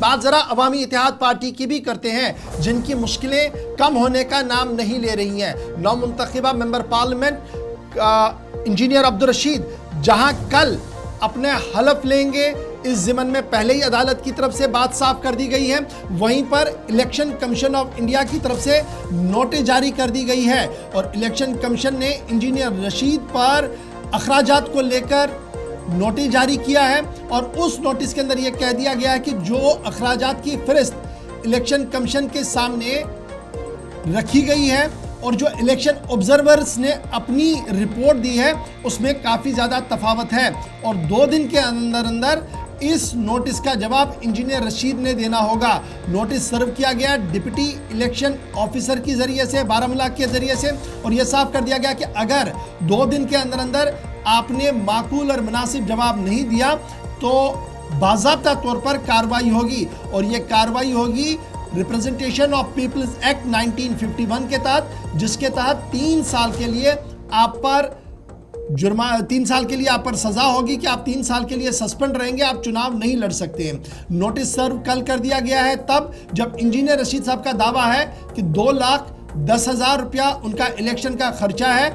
बात जरा अवामी इत्तेहाद पार्टी की भी करते हैं, जिनकी मुश्किलें कम होने का नाम नहीं ले रही हैं। नौमुंतखबा member parliament engineer Abdul Rashid जहां कल अपने हलफ लेंगे, इस ज़िमन में पहले ही अदालत की तरफ से बात साफ कर दी गई है, वहीं पर इलेक्शन कमीशन ऑफ इंडिया की तरफ से नोटिस जारी कर दी गई है और इलेक्शन कमीशन ने इंजीनियर रशीद पर अखराजात को लेकर नोटिस जारी किया है और उस नोटिस के अंदर यह कह दिया गया है कि जो अखराजात की फहरिस्त इलेक्शन कमीशन के सामने रखी गई है और जो इलेक्शन ऑब्जर्वर्स ने अपनी रिपोर्ट दी है उसमें काफ़ी ज़्यादा तफावत है और 2 दिन के अंदर अंदर इस नोटिस का जवाब इंजीनियर रशीद ने देना होगा। नोटिस सर्व किया गया डिप्टी इलेक्शन ऑफिसर के ज़रिए से, बारामूला के ज़रिए से, और यह साफ कर दिया गया कि अगर 2 दिन के अंदर अंदर आपने माकूल और मुनासिब जवाब नहीं दिया तो बाज़ाब्ता तौर पर कार्रवाई होगी और ये कार्रवाई होगी रिप्रेजेंटेशन ऑफ पीपल्स एक्ट 1951 के तहत, जिसके तहत 3 साल के लिए आप पर 3 साल के लिए आप पर सज़ा होगी कि आप 3 साल के लिए सस्पेंड रहेंगे, आप चुनाव नहीं लड़ सकते हैं। नोटिस सर्व कल कर दिया गया है तब जब इंजीनियर रशीद साहब का दावा है कि 2,10,000 रुपया उनका इलेक्शन का खर्चा है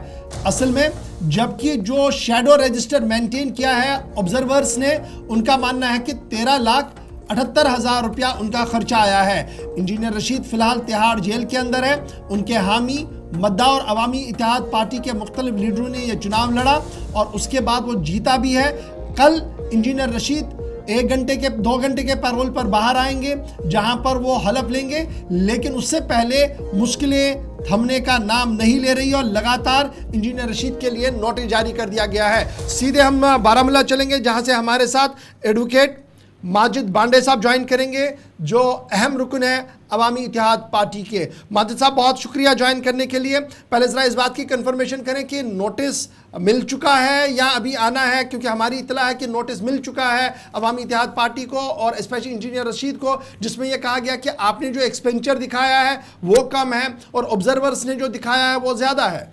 असल में, जबकि जो शैडो रजिस्टर मेंटेन किया है ऑब्जर्वर्स ने, उनका मानना है कि 13,78,000 रुपया उनका खर्चा आया है। इंजीनियर रशीद फिलहाल तिहाड़ जेल के अंदर है। उनके हामी मद्दा और अवामी इत्तेहाद पार्टी के मुख्तलिफ लीडरों ने यह चुनाव लड़ा और उसके बाद वो जीता भी है। कल इंजीनियर रशीद 2 घंटे के पैरोल पर बाहर आएंगे जहां पर वो हलफ लेंगे, लेकिन उससे पहले मुश्किलें थमने का नाम नहीं ले रही और लगातार इंजीनियर रशीद के लिए नोटिस जारी कर दिया गया है। सीधे हम बारामूला चलेंगे जहां से हमारे साथ एडवोकेट माजिद बांडे साहब ज्वाइन करेंगे जो अहम रुकन है अवामी इत्तेहाद पार्टी के। माजिद साहब बहुत शुक्रिया ज्वाइन करने के लिए। पहले ज़रा इस बात की कंफर्मेशन करें कि नोटिस मिल चुका है या अभी आना है, क्योंकि हमारी इतला है कि नोटिस मिल चुका है अवामी इत्तेहाद पार्टी को और स्पेशली इंजीनियर रशीद को, जिसमें यह कहा गया कि आपने जो एक्सपेंडिचर दिखाया है वो कम है और ऑब्जर्वर्स ने जो दिखाया है वो ज़्यादा है।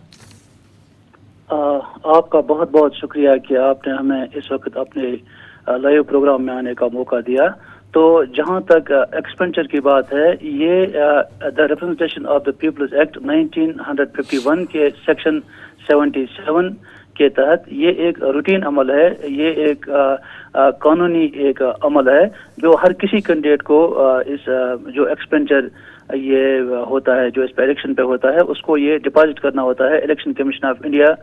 आपका बहुत बहुत शुक्रिया कि आपने हमें इस वक्त अपने लाइव प्रोग्राम में आने का मौका दिया। तो जहां तक एक्सपेंडिचर की बात है, ये the representation of the peoples act 1951 के सेक्शन 77 के तहत ये एक रूटीन अमल है, ये एक कानूनी एक अमल है जो हर किसी कैंडिडेट को इस जो एक्सपेंडिचर ये होता है, जो इस पर इलेक्शन पे होता है, उसको ये डिपॉजिट करना होता है इलेक्शन कमीशन ऑफ इंडिया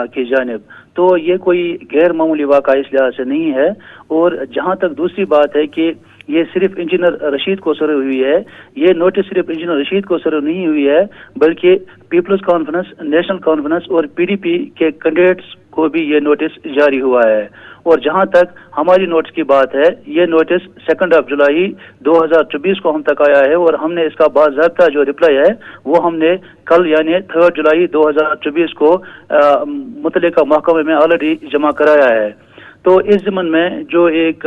की जानिब। तो ये कोई गैर मामूली वाक़ा इस लिहाज से नहीं है। और जहाँ तक दूसरी बात है कि ये सिर्फ इंजीनियर रशीद को सर्व हुई है, ये नोटिस सिर्फ इंजीनियर रशीद को सर्व नहीं हुई है बल्कि पीपल्स कॉन्फ्रेंस, नेशनल कॉन्फ्रेंस और पीडीपी के कैंडिडेट्स को भी ये नोटिस जारी हुआ है। और जहां तक हमारी नोटिस की बात है, ये नोटिस 2 जुलाई 2024 को हम तक आया है और हमने इसका बाज़ाब्ता जो रिप्लाई है वो हमने कल यानी 3 जुलाई 2024 को मुतल्लिका महकमे में ऑलरेडी जमा कराया है। तो इस ज़मन में जो एक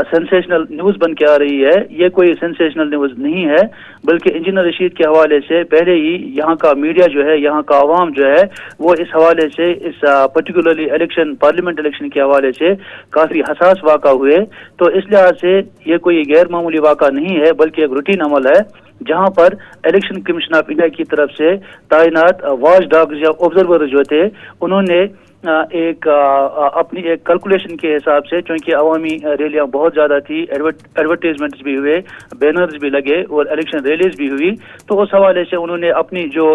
सेंसेशनल न्यूज़ बन के आ रही है, ये कोई सेंसेशनल न्यूज़ नहीं है बल्कि इंजीनियर रशीद के हवाले से पहले ही यहाँ का मीडिया जो है, यहाँ का आवाम जो है, वो इस हवाले से, इस पर्टिकुलरली इलेक्शन, पार्लियामेंट इलेक्शन के हवाले से काफ़ी हसास वाक़ा हुए। तो इस लिहाज से ये कोई गैर मामूली वाक़ा नहीं है बल्कि एक रूटीन अमल है जहां पर इलेक्शन कमीशन ऑफ इंडिया की तरफ से तैनात वॉच डॉग्स या ऑब्जर्वर जो थे, उन्होंने अपनी एक कैलकुलेशन के हिसाब से, चूंकि अवामी रैलियां बहुत ज़्यादा थी, एडवर्टीजमेंट्स भी हुए, बैनर्स भी लगे और इलेक्शन रैलीज भी हुई, तो उस हवाले से उन्होंने अपनी जो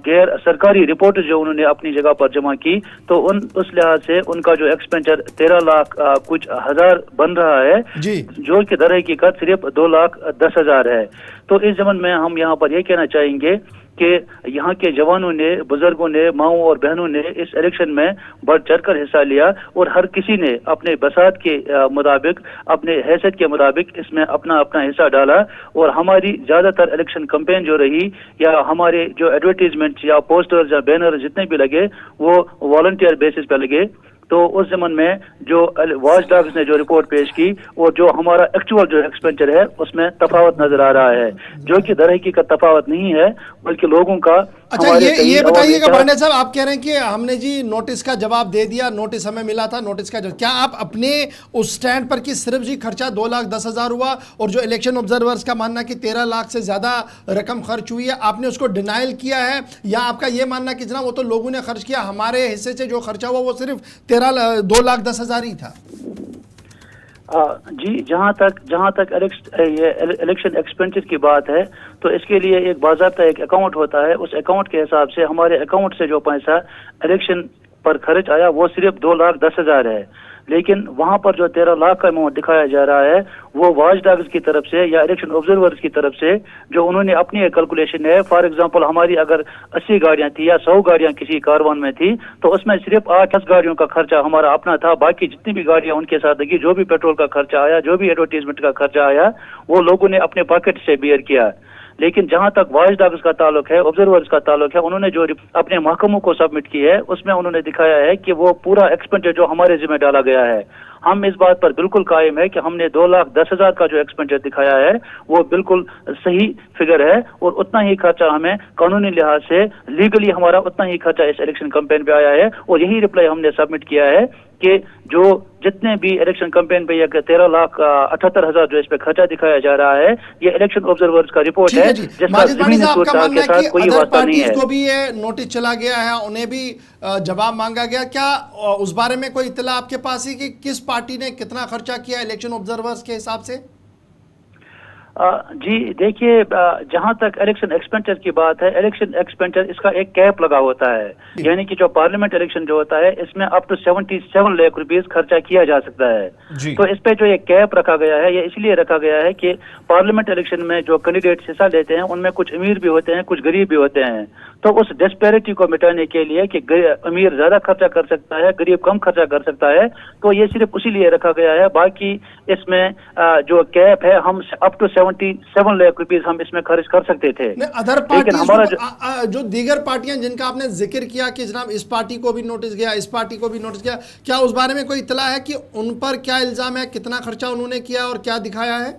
गैर सरकारी रिपोर्ट जो उन्होंने अपनी जगह पर जमा की, तो उस लिहाज से उनका जो एक्सपेंडिचर 13 लाख कुछ हज़ार बन रहा है, जो कि दर हकीकत सिर्फ 2,10,000 है। तो इस ज़मन में हम यहाँ पर यह कहना चाहेंगे कि यहाँ के जवानों ने, बुजुर्गों ने, माओं और बहनों ने इस इलेक्शन में बढ़ चढ़ कर हिस्सा लिया और हर किसी ने अपने बसात के मुताबिक, अपने हैसियत के मुताबिक इसमें अपना अपना हिस्सा डाला। और हमारी ज़्यादातर इलेक्शन कैंपेन जो रही या हमारे जो एडवर्टीजमेंट या पोस्टर्स या बैनर जितने भी लगे वो वॉलंटियर बेसिस पे लगे। तो उस ज़मन में जो वॉच डॉग्स ने जो रिपोर्ट पेश की और जो हमारा एक्चुअल जो एक्सपेंडिचर है उसमें तफावत नजर आ रहा है, जो कि दर हकीकत तफावत नहीं है बल्कि लोगों का اچھا یہ بتائیے گا بانڈے صاحب، آپ کہہ رہے ہیں کہ ہم نے جی نوٹس کا جواب دے دیا، نوٹس ہمیں ملا تھا، نوٹس کا کیا آپ اپنے اس سٹینڈ پر کہ صرف جی خرچہ 2,10,000 ہوا اور جو الیکشن آبزرورز کا ماننا کہ 13 لاکھ سے زیادہ رقم خرچ ہوئی ہے، آپ نے اس کو ڈینائل کیا ہے، یا آپ کا یہ ماننا کہ جناب وہ تو لوگوں نے خرچ کیا، ہمارے حصے سے جو خرچہ ہوا وہ صرف 2,10,000 ہی تھا؟ جی، جہاں تک الیکشن ایکسپینڈچر کی بات ہے تو اس کے لیے ایک باضابطہ ایک اکاؤنٹ ہوتا ہے، اس اکاؤنٹ کے حساب سے ہمارے اکاؤنٹ سے جو پیسہ الیکشن پر خرچ آیا وہ صرف 2,10,000 ہے، لیکن وہاں پر جو 13 لاکھ کا اماؤنٹ دکھایا جا رہا ہے وہ واچ ڈاگز کی طرف سے یا الیکشن آبزرورز کی طرف سے جو انہوں نے اپنی ایک کیلکولیشن ہے، فار ایگزامپل ہماری اگر 80 گاڑیاں تھی یا 100 گاڑیاں کسی کاروان میں تھی تو اس میں صرف 8-10 گاڑیوں کا خرچہ ہمارا اپنا تھا، باقی جتنی بھی گاڑیاں ان کے ساتھ لگی، جو بھی پیٹرول کا خرچہ آیا، جو بھی ایڈورٹیزمنٹ کا خرچہ آیا، وہ لوگوں نے اپنے پاکٹ سے بیئر کیا۔ لیکن جہاں تک واچ ڈاگز کا تعلق ہے، آبزرورز کا تعلق ہے، انہوں نے جو اپنے محکموں کو سبمٹ کی ہے اس میں انہوں نے دکھایا ہے کہ وہ پورا ایکسپینڈیچر جو ہمارے ذمہ ڈالا گیا ہے، ہم اس بات پر بالکل قائم ہے کہ ہم نے 2,10,000 کا جو ایکسپینڈیچر دکھایا ہے وہ بالکل صحیح فگر ہے، اور اتنا ہی خرچہ ہمیں قانونی لحاظ سے لیگلی ہمارا اتنا ہی خرچہ اس الیکشن کمپین پہ آیا ہے، اور یہی رپلائی ہم نے سبمٹ کیا ہے کہ جو جتنے بھی الیکشن کمپین پہ 13,78,000 جو اس پہ خرچہ دکھایا جا رہا ہے، یہ الیکشن آبزرورز کا رپورٹ ہے جس کا زمینی صورتحال کے ساتھ کوئی واسطہ نہیں ہے۔ کو بھی یہ نوٹس چلا گیا ہے، انہیں بھی جواب مانگا گیا، کیا اس بارے میں کوئی اطلاع آپ کے پاس ہے کہ کس پارٹی نے کتنا خرچہ کیا الیکشن آبزرورز کے حساب سے؟ جی دیکھیے، جہاں تک الیکشن ایکسپینڈچر کی بات ہے، الیکشن ایکسپینڈچر اس کا ایک کیپ لگا ہوتا ہے، یعنی کہ جو پارلیمنٹ الیکشن جو ہوتا ہے اس میں اپ ٹو 77 لاکھ روپیز خرچہ کیا جا سکتا ہے۔ تو اس پہ جو یہ کیپ رکھا گیا ہے یہ اس لیے رکھا گیا ہے کہ پارلیمنٹ الیکشن میں جو کینڈیڈیٹس حصہ لیتے ہیں ان میں کچھ امیر بھی ہوتے ہیں، کچھ غریب بھی ہوتے ہیں، تو اس ڈسپیرٹی کو مٹانے کے لیے کہ امیر زیادہ خرچہ کر سکتا ہے، غریب کم خرچہ کر سکتا ہے، تو یہ صرف اسی لیے رکھا گیا ہے۔ باقی اس میں جو کیپ ہے ہم اپ ٹو 77 لاکھ روپیز ہم اس میں خرچ کر سکتے تھے۔ ادر پارٹیز جو دیگر پارٹیاں جن کا آپ نے ذکر کیا کہ جناب اس پارٹی کو بھی نوٹس گیا، اس پارٹی کو بھی نوٹس گیا، کیا اس بارے میں کوئی اطلاع ہے کہ ان پر کیا الزام ہے، کتنا خرچہ انہوں نے کیا اور کیا دکھایا ہے؟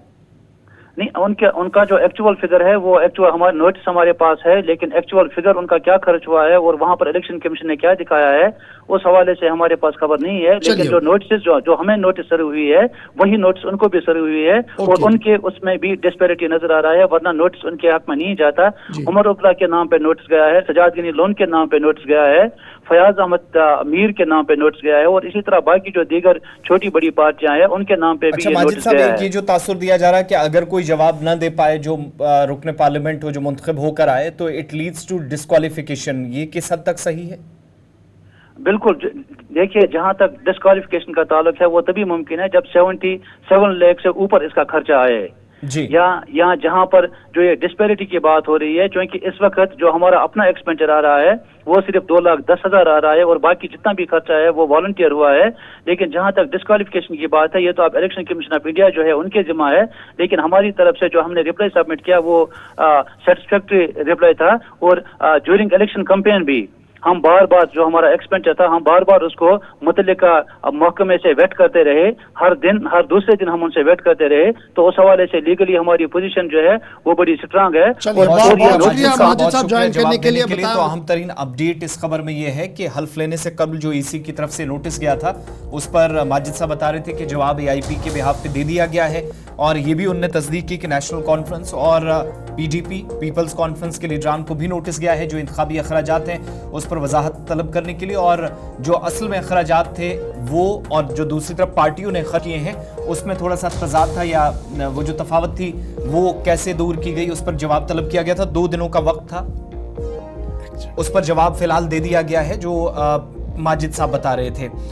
نہیں، ان کا جو ایکچوئل فگر ہے وہ ایکچوئل ہمارے نوٹس ہمارے پاس ہے، لیکن ایکچوئل فگر ان کا کیا خرچ ہوا ہے اور وہاں پر الیکشن کمیشن نے کیا دکھایا ہے اس حوالے سے ہمارے پاس خبر نہیں ہے، لیکن جو نوٹس جو ہمیں نوٹس سرو ہوئی ہے وہی نوٹس ان کو بھی سرو ہوئی ہے، اور ان کے اس میں بھی ڈسپیرٹی نظر آ رہا ہے، ورنہ نوٹس ان کے حق میں نہیں جاتا۔ عمر عبداللہ کے نام پہ نوٹس گیا ہے، سجاد غنی لون کے نام پہ نوٹس گیا ہے، فیاض احمد میر کے نام پہ نوٹس گیا ہے، اور اسی طرح باقی جو دیگر چھوٹی بڑی پارٹیاں ہیں ان کے نام پہ بھی ماجد صاحب، یہ جو تاثر دیا جا رہا ہے کہ اگر کوئی جواب نہ دے پائے جو رکن پارلیمنٹ ہو جو منتخب ہو کر آئے تو اٹ لیڈز ٹو ڈسکوالیفیکیشن، یہ کس حد تک صحیح ہے؟ بالکل، دیکھیے جہاں تک ڈسکوالیفیکیشن کا تعلق ہے وہ تبھی ممکن ہے جب 77 لاکھ سے اوپر اس کا خرچہ آئے، یا جہاں پر جو یہ ڈسپیرٹی کی بات ہو رہی ہے، چونکہ اس وقت جو ہمارا اپنا ایکسپینڈچر آ رہا ہے وہ صرف 2,10,000 آ رہا ہے اور باقی جتنا بھی خرچہ ہے وہ والنٹیئر ہوا ہے، لیکن جہاں تک ڈسکوالیفیکیشن کی بات ہے یہ تو اب الیکشن کمیشن آف انڈیا جو ہے ان کے ذمہ ہے، لیکن ہماری طرف سے جو ہم نے رپلائی سبمٹ کیا وہ سیٹسفیکٹری رپلائی تھا، اور ڈیورنگ الیکشن کمپین بھی ہم بار بار جو ہمارا ایکسپینڈچر تھا ہم بار بار اس کو متعلقہ محکمے سے ویٹ کرتے رہے، ہر دوسرے دن ہم ان سے ویٹ کرتے رہے، تو اس حوالے سے لیگلی ہماری پوزیشن جو ہے وہ بڑی اسٹرانگ ہے۔ تو اہم ترین اپڈیٹ اس خبر میں یہ ہے کہ حلف لینے سے قبل جو ای سی کی طرف سے نوٹس گیا تھا اس پر ماجد صاحب بتا رہے تھے کہ جواب اے آئی پی کے بہاف پہ دے دیا گیا ہے، اور یہ بھی انہوں نے تصدیق کی کہ نیشنل کانفرنس اور P D P Peoples Conference کے لیڈران کو بھی نوٹس گیا ہے جو انتخابی اخراجات ہیں اس پر وضاحت طلب کرنے کے لیے، اور جو اصل میں اخراجات تھے وہ اور جو دوسری طرف پارٹیوں نے خرچ کیے ہیں اس میں تھوڑا سا تضاد تھا، یا وہ جو تفاوت تھی وہ کیسے دور کی گئی اس پر جواب طلب کیا گیا تھا۔ 2 دنوں کا وقت تھا، اس پر جواب فی الحال دے دیا گیا ہے جو ماجد صاحب بتا رہے تھے۔